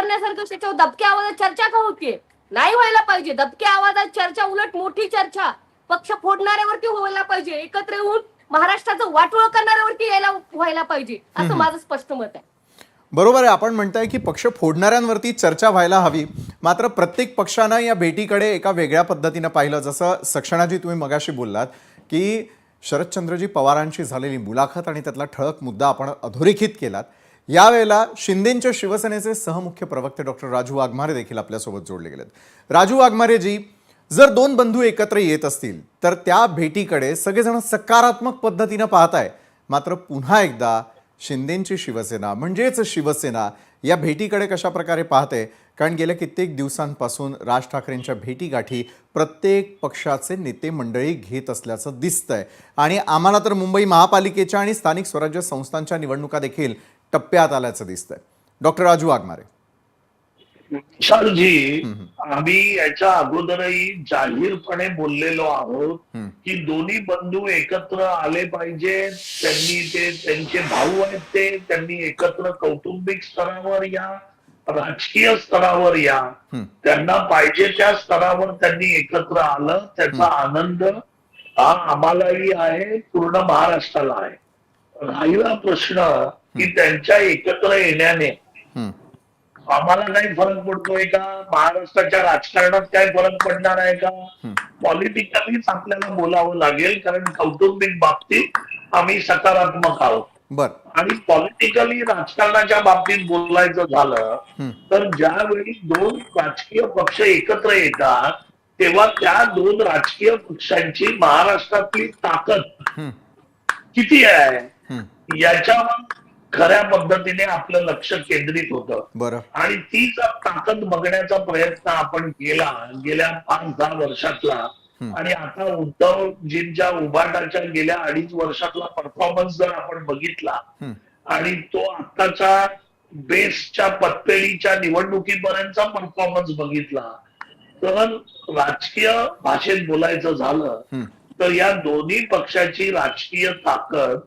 करण्यासारखं त्याच्यावर दबक्या आवाजात चर्चा का होतीये? नाही व्हायला पाहिजे. दबक्या आवाजात चर्चा, उलट मोठी चर्चा पक्ष फोडणाऱ्यावरती व्हायला पाहिजे. एकत्र येऊन महाराष्ट्राचं वाटोळं करणाऱ्यावरती व्हायला पाहिजे, असं माझं स्पष्ट मत आहे. बरोबर आहे. आपण म्हणताय की पक्ष फोडणाऱ्यांवरती चर्चा व्हायला हवी. मात्र प्रत्येक पक्षानं या भेटीकडे एका वेगळ्या पद्धतीनं पाहिलं. जसं सक्षणाजी तुम्ही मगाशी बोललात की शरदचंद्रजी पवारांची झालेली मुलाखत आणि त्यातला ठळक मुद्दा आपण अधोरेखित केलात. यावेळेला शिंदेंच्या शिवसेनेचे सहमुख्य प्रवक्ते डॉक्टर राजू वाघमारे देखील आपल्यासोबत जोडले गेलेत. राजू वाघमारेजी, जर दोन बंधू एकत्र येत असतील तर त्या भेटीकडे सगळेजण सकारात्मक पद्धतीनं पाहताय. मात्र पुन्हा एकदा शिंदेंची शिवसेना म्हणजेच शिवसेना या भेटीकडे कशा प्रकारे पाहते? कारण गेल्या कित्येक दिवसांपासून राज ठाकरेंच्या भेटीगाठी प्रत्येक पक्षाचे नेते मंडळी घेत असल्याचं दिसतंय. आणि आम्हाला तर मुंबई महापालिकेच्या आणि स्थानिक स्वराज्य संस्थांच्या निवडणुका देखील टप्प्यात आल्याचं दिसतंय. डॉक्टर राजू वाघमारे. विशालजी, आम्ही याच्या अगोदरही जाहीरपणे बोललेलो आहोत की दोन्ही बंधू एकत्र आले पाहिजे. त्यांचे भाऊ आहेत, त्यांनी एकत्र कौटुंबिक स्तरावर या, राजकीय स्तरावर या, त्यांना पाहिजे त्या स्तरावर त्यांनी एकत्र आलं. त्याचा आनंद हा आम्हालाही आहे, पूर्ण महाराष्ट्राला आहे. राहिला प्रश्न की त्यांच्या एकत्र येण्याने आम्हाला काही फरक पडतोय का? महाराष्ट्राच्या राजकारणात काय फरक पडणार आहे का? पॉलिटिकलीच आपल्याला बोलावं लागेल, कारण कौटुंबिक बाबतीत आम्ही सकारात्मक आहोत. आणि पॉलिटिकली राजकारणाच्या बाबतीत बोलायचं झालं तर ज्यावेळी दोन राजकीय पक्ष एकत्र येतात तेव्हा त्या दोन राजकीय पक्षांची महाराष्ट्रातली ताकद किती आहे याच्यावर खऱ्या पद्धतीने आपलं लक्ष केंद्रित होतं. आणि तीच ताकद बघण्याचा प्रयत्न आपण केला गेल्या 5-10 वर्षातला. आणि आता उद्धवजींच्या उभाटाच्या गेल्या 2.5 वर्षातला परफॉर्मन्स जर आपण बघितला आणि तो आत्ताच्या बेसच्या पतपेढीच्या निवडणुकीपर्यंतचा परफॉर्मन्स बघितला तर राजकीय भाषेत बोलायचं झालं तर या दोन्ही पक्षाची राजकीय ताकद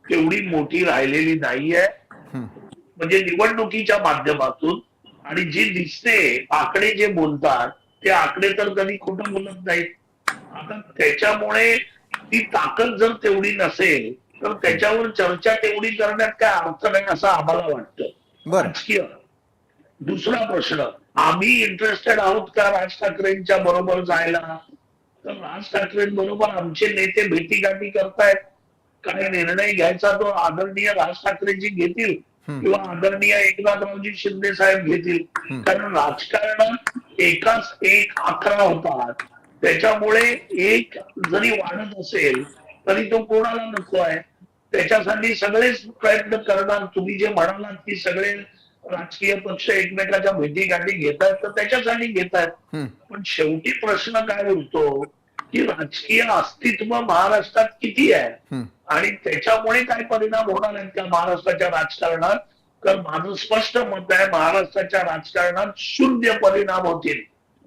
तेवढी मोठी राहिलेली नाहीये. म्हणजे निवडणुकीच्या माध्यमातून आणि जी दिसते, आकडे जे बोलतात ते आकडे तर कधी खोटं बोलत नाहीत. आता त्याच्यामुळे ती ताकद जर तेवढी नसेल तर त्याच्यावर चर्चा तेवढी करण्यात काय अर्थ नाही असं आम्हाला वाटतं. राजकीय दुसरा प्रश्न, आम्ही इंटरेस्टेड आहोत का राज ठाकरेंच्या बरोबर जायला? तर राज ठाकरेंबरोबर आमचे नेते भेटीगाठी करतायत. काय निर्णय घ्यायचा तो आदरणीय राज ठाकरेजी घेतील किंवा आदरणीय एकनाथरावजी शिंदे साहेब घेतील. कारण राजकारणात एकाच एक 11 होतात. त्याच्यामुळे एक जरी वाढत असेल तरी तो कोणाला नको आहे. त्याच्यासाठी सगळेच प्रयत्न करणार. तुम्ही जे म्हणालात की सगळे राजकीय पक्ष एकमेकाच्या भेटीगाठी घेतात तर त्याच्यासाठी घेतात. पण शेवटी प्रश्न काय उरतो की राजकीय अस्तित्व महाराष्ट्रात किती आहे आणि त्याच्यामुळे काय परिणाम होणार आहेत का महाराष्ट्राच्या राजकारणात? तर माझं स्पष्ट मत आहे, महाराष्ट्राच्या राजकारणात शून्य परिणाम होतील.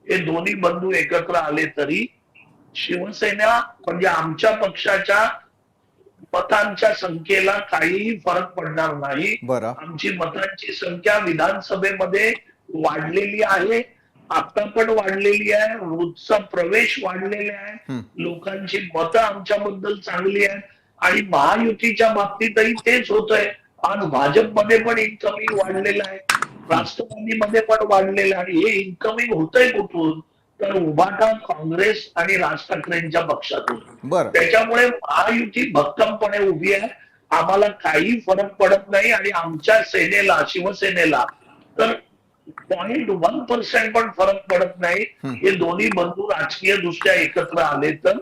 हे दोन्ही बंधू एकत्र आले तरी शिवसेना म्हणजे आमच्या पक्षाच्या मतांच्या संख्येला काहीही फरक पडणार नाही. आमची मतांची संख्या विधानसभेमध्ये वाढलेली आहे, आता पण वाढलेली आहे. रोजचा प्रवेश वाढलेला आहे. लोकांची मतं आमच्याबद्दल चांगली आहेत आणि महायुतीच्या बाबतीतही तेच होतंय. आज भाजपमध्ये पण इन्कमिंग वाढलेलं आहे, राष्ट्रवादीमध्ये पण वाढलेलं आहे. हे इन्कमिंग होतंय कुठून? तर उभाटा, काँग्रेस आणि राज ठाकरेंच्या पक्षातून. त्याच्यामुळे महायुती भक्कमपणे उभी आहे. आम्हाला काही फरक पडत नाही आणि आमच्या सेनेला, शिवसेनेला तर 0.1% पण फरक पडत नाही. हे दोन्ही बंधू राजकीय दृष्ट्या एकत्र आले तर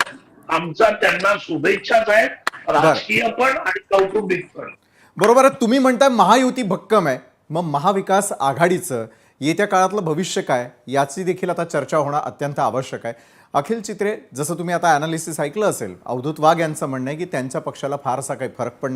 आमचा त्यांना शुभेच्छाच आहेत, राजकीय पण आणि कौटुंबिक पण. बरोबर आहे. तुम्ही म्हणताय महायुती भक्कम आहे, मग महाविकास आघाडीचं येत्या काळातलं भविष्य काय याची देखील आता चर्चा होणं अत्यंत आवश्यक आहे. अखिल चित्रे, जसं तुम्ही आता अनालिसिस ऐकलं असेल, अवधूत वाघ यांचं म्हणणं आहे की त्यांच्या पक्षाला फारसा काही फरक पडणार